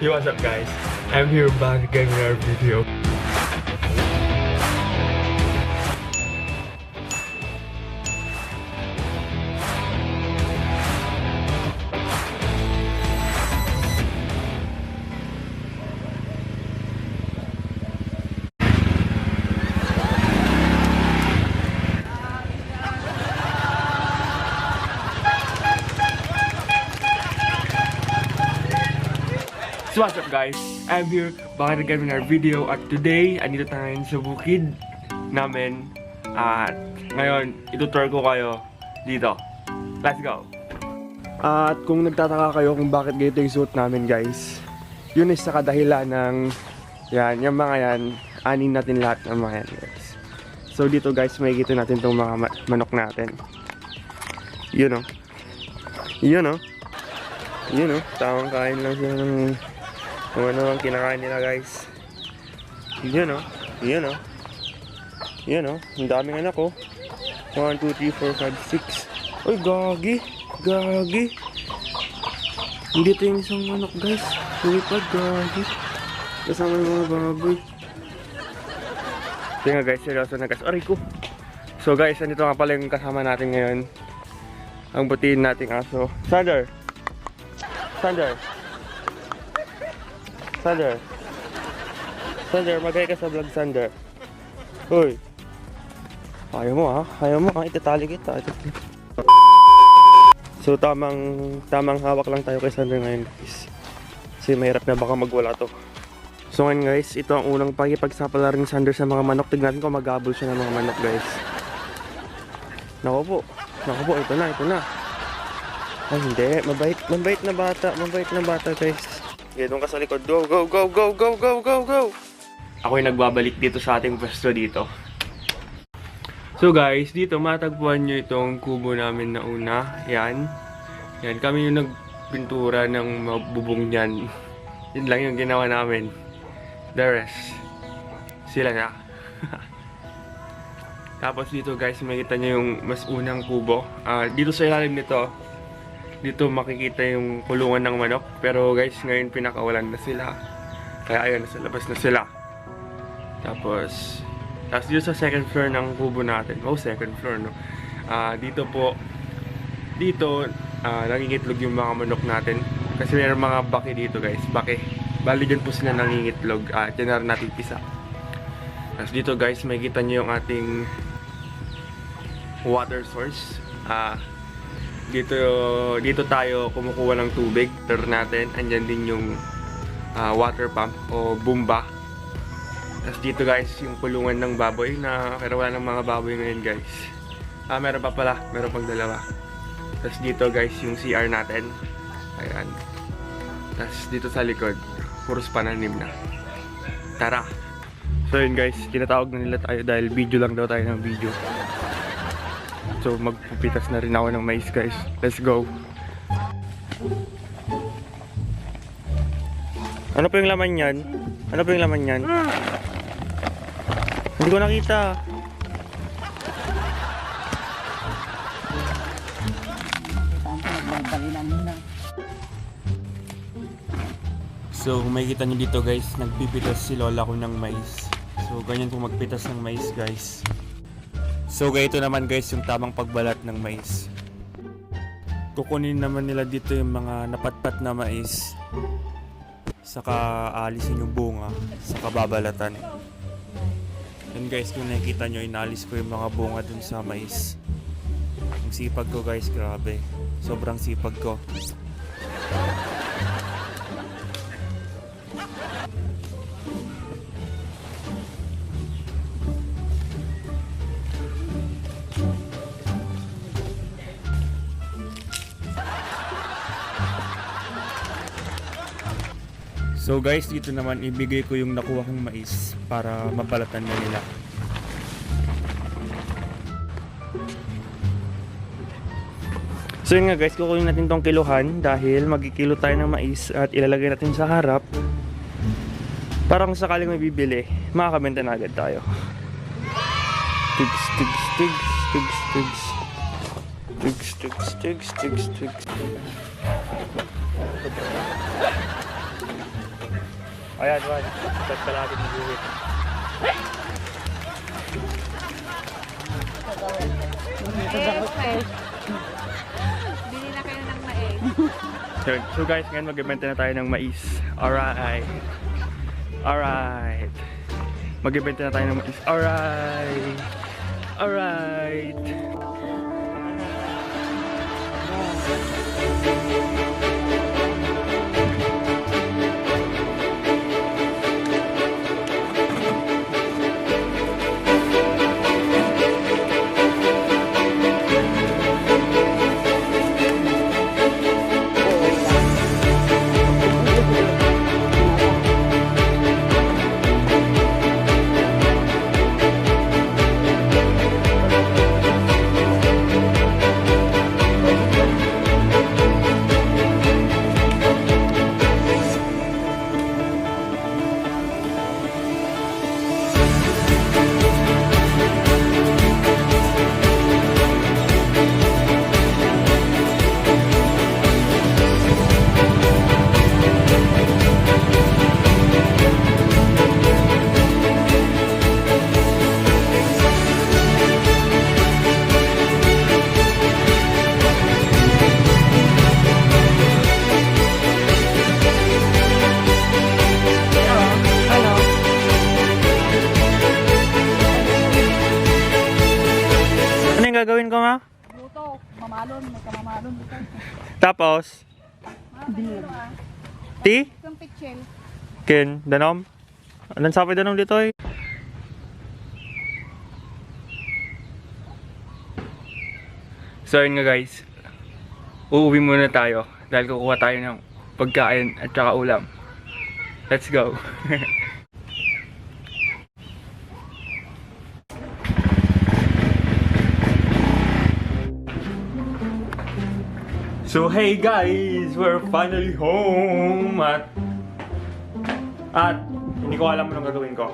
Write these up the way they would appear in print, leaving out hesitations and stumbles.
Yo, what's up guys? I'm here back again with our video. So what's up guys? I'm here back again with our video at today, andito tayo sa bukid namin at ngayon itutour ko kayo dito. Let's go! At kung nagtataka kayo kung bakit ganito yung suot namin guys, yun is sa kadahilan ng yung mga yan, anin natin lahat ng mga yan guys. So dito guys, makikita natin itong mga manok natin. Yun o. Yun o. Yun o. Tawang kain lang sila ng kung ano ang kinakain nila guys. Yun o. Yun o. Yun o. Ang daming anak o. 1, 2, 3, 4, 5, 6. Uy, gagi. Gagi. Hindi ito yung isang manok guys. Lipad, gagi. Kasama yung mga baboy. Ito nga guys, seryoso na guys. Aray ko. So guys, andito nga pala yung kasama natin ngayon. Ang butiin nating aso. Sander. Sander. Sander. Sander, magay ka sa vlog, Sander. Uy. Ayaw mo ha? Ayaw mo ha? Itatali kita. So tamang hawak lang tayo kay Sander ngayon guys. Kasi mahirap na baka magwala to. So ngayon guys, ito ang unang pakipagsapala rin Sander sa mga manok. Tignan ko magabol siya ng mga manok guys. Naku po. Naku po, ito na. Ay hindi, mabait na bata guys. Okay, doon ka sa likod. Go! Ako yung nagbabalik dito sa ating pwesto dito. So guys, dito matagpuan nyo itong kubo namin na una. Yan. Yan, kami yung nagpintura ng bubong niyan. Yun lang yung ginawa namin. The rest, sila na. Tapos dito guys, makikita nyo yung mas unang kubo. Dito sa ilalim nito, dito makikita yung kulungan ng manok. Pero guys, ngayon pinakawalan na sila. Kaya ayun, nasa labas na sila. Tapos dito sa second floor ng kubo natin. Oh, second floor no. Dito po, dito nangingitlog yung mga manok natin. Kasi mayroong mga baki dito guys. Baki. Bali dyan po sila nangingitlog. Dyan na rin natin pisa. Tapos dito guys, makikita nyo yung ating water source. Dito tayo kumukuha ng tubig. Water natin, andyan din yung water pump o bumba. Tapos dito guys, yung kulungan ng baboy na pero wala ng mga baboy ngayon guys. Meron pa pala, meron pang dalawa. Tapos dito guys, yung CR natin. Ayan. Tapos dito sa likod, puros pananim na. Tara! So yun guys, tinatawag na nila tayo dahil video lang daw tayo ng video. So magpupitas na rin ako ng mais guys. Let's go. Ano po yung laman yan? Ano po yung laman yan? Hindi ko nakita. So kung makikita nyo dito guys, nagpipitas si lola ko ng mais. So ganyan kung magpitas ng mais guys. So ganito naman guys yung tamang pagbalat ng mais. Kukunin naman nila dito yung mga napatpat na mais. Saka alisin yung bunga. Saka babalatan. Yan guys, kung nakikita nyo, inalis ko yung mga bunga dun sa mais. Ang sipag ko guys, grabe. Sobrang sipag ko. So guys, dito naman ibigay ko yung nakuha kong mais para mabalatan na nila. So yun nga guys, kukunin natin tong kiluhan dahil magkikilo tayo ng mais at ilalagay natin sa harap. Parang sakaling may bibili, makakabenta na agad tayo. Tigs, tigs, tigs, tigs, tigs. Tigs, tigs, tigs, tigs, tigs. Ayan, man. Tapos kalapit ng buhit. Bili na kayo ng mais. So guys, ngayon mag-ibenta na tayo ng mais. Alright. Alright. Mag-ibenta na tayo ng mais. Alright. Alright. Ano yung gagawin ko, ma? Luto, mamalon, may kamamalon dito. Tapos, ti? Itong pitchel. Ken, danom? Anong sabi danom dito eh? So yun nga guys, uuwi muna tayo dahil kukuha tayo ng pagkain at saka ulam. Let's go! So hey guys, we're finally home at hindi ko alam anong gagawin ko.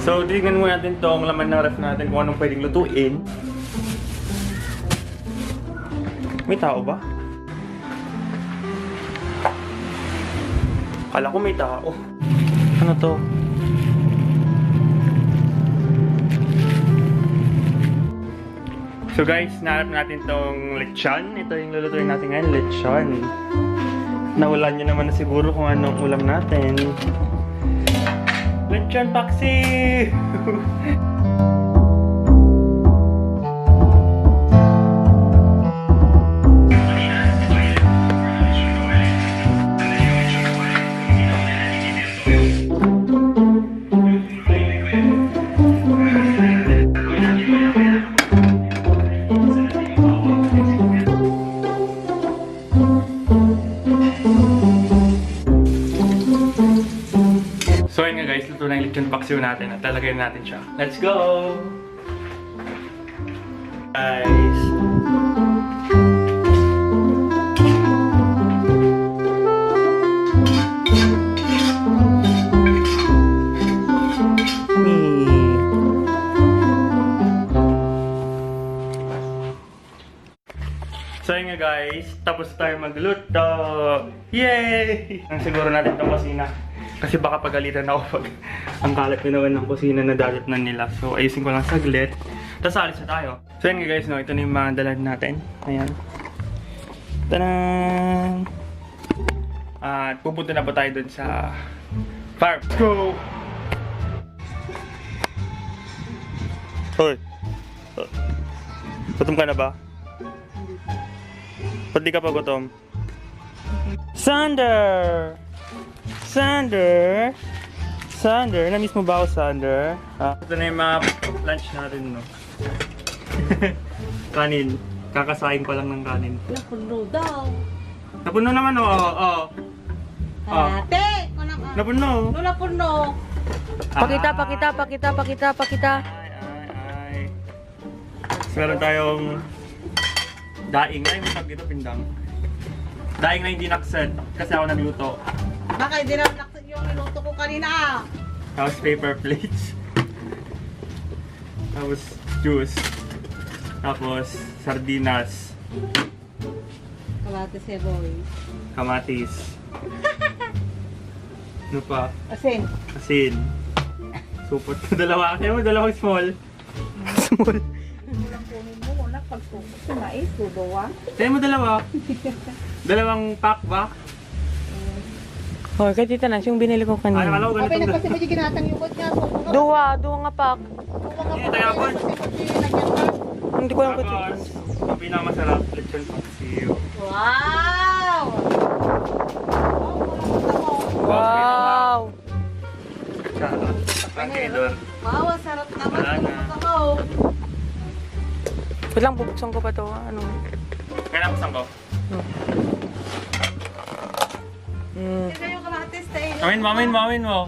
So tingnan muna natin tong laman ng ref natin kung anong pwedeng lutuin. May tao ba? Kala ko may tao. Ano to? So guys, nahanap natin tong lechon. Ito yung lulutuin natin ngayon, lechon. Nawalan nyo naman na siguro kung anong ulam natin. Lechon paksi! So ayun nga guys, luto na yung lechon paksiw natin at lalagyan natin siya. Let's go! Guys! So yun nga guys, tapos tayo magluto! Yay! Ang siguro natin itong kusina. Kasi baka pagalitan ako pag ang kalat ko naman ng kusina na dadatnan nila. So ayusin ko lang saglit. Tapos alis na tayo. So yun nga guys, no, ito na yung mga dalhan natin. Ayan. Tanan! At pupunta na ba tayo dun sa farm? Let's go! Hoy! Gutom ka na ba? Ba't di ka pa gutom? Sander! Sander! Sander! Na-miss mo ba ako, Sander? Ito na yung mga lunch natin, no? Kanin. Kakasain ko lang ng kanin. Napuno daw. Napuno naman, oo. Ate! Napuno. Napuno. Pakita. Ay. So, meron tayong daing. Ay, masag dito, pindang. Daing na hindi nakset kasi ako nagluto. Baka hindi naman naksit yung niluto ko kanina. Tapos paper plates. Tapos juice. Tapos sardinas. Kamatis seboy. Kamatis. Ano pa? Asin. Asin. Supot. Dalawa. Kaya mo, dalawang small. Small. Walang kunin mo, wala pagsupot sa mais, subawa. Kaya mo dalawa. Dalawang pack ba? Hoy, kay Tita Nans, yung binili ko Ay, kanina. nakala ko Kapag ganito. nagpasi mo yung ginatang yukot niya, susunod. Duwa nga pak. Hindi, tayabon. Hindi ko lang kay Tita Tapos, Nans. ang pinakamasarap, lechon paksiw. Wow! Wow! Charot. Ang kailor. Wow, ang sarap naman. Wala na. Ako. Wait lang, bubuksan ko pa to. Ano? Kaya nakusan ko. Ito yung kamatis tayo. Mamin mo.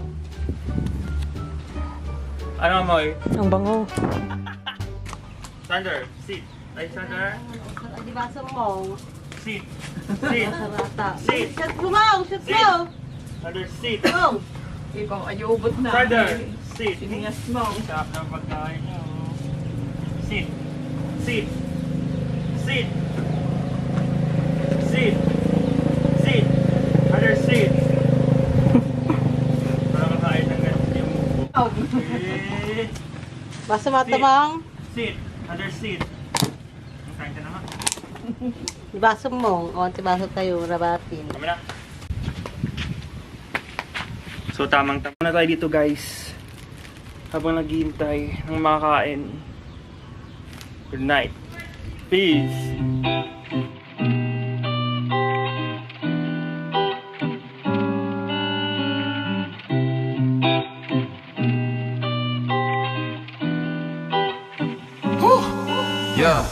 Ano amoy? Ang bango. Sander, sit. Ay, Sander. Di ba sa mo? Sit. Sit. Sarata. Sit. Shot mo mo! Shot Sit. mo! Sander, sit. Go! Ikaw ay ubot na. Sander, sit. Siniyas mo. Sarap ng pagkain mo. Sit. Sit. Sit. Sit. Sit. Sander, sit. Para makain ng ganito yung mubo. Eh. Basta matamang. Sit. Sander, sit. Kain ka naman. Baso mo. O, baso tayo. Rabatin. Kami na. So tamang-tama na tayo dito guys. Habang naghihintay ng makakain. Good night. Peace. Yeah.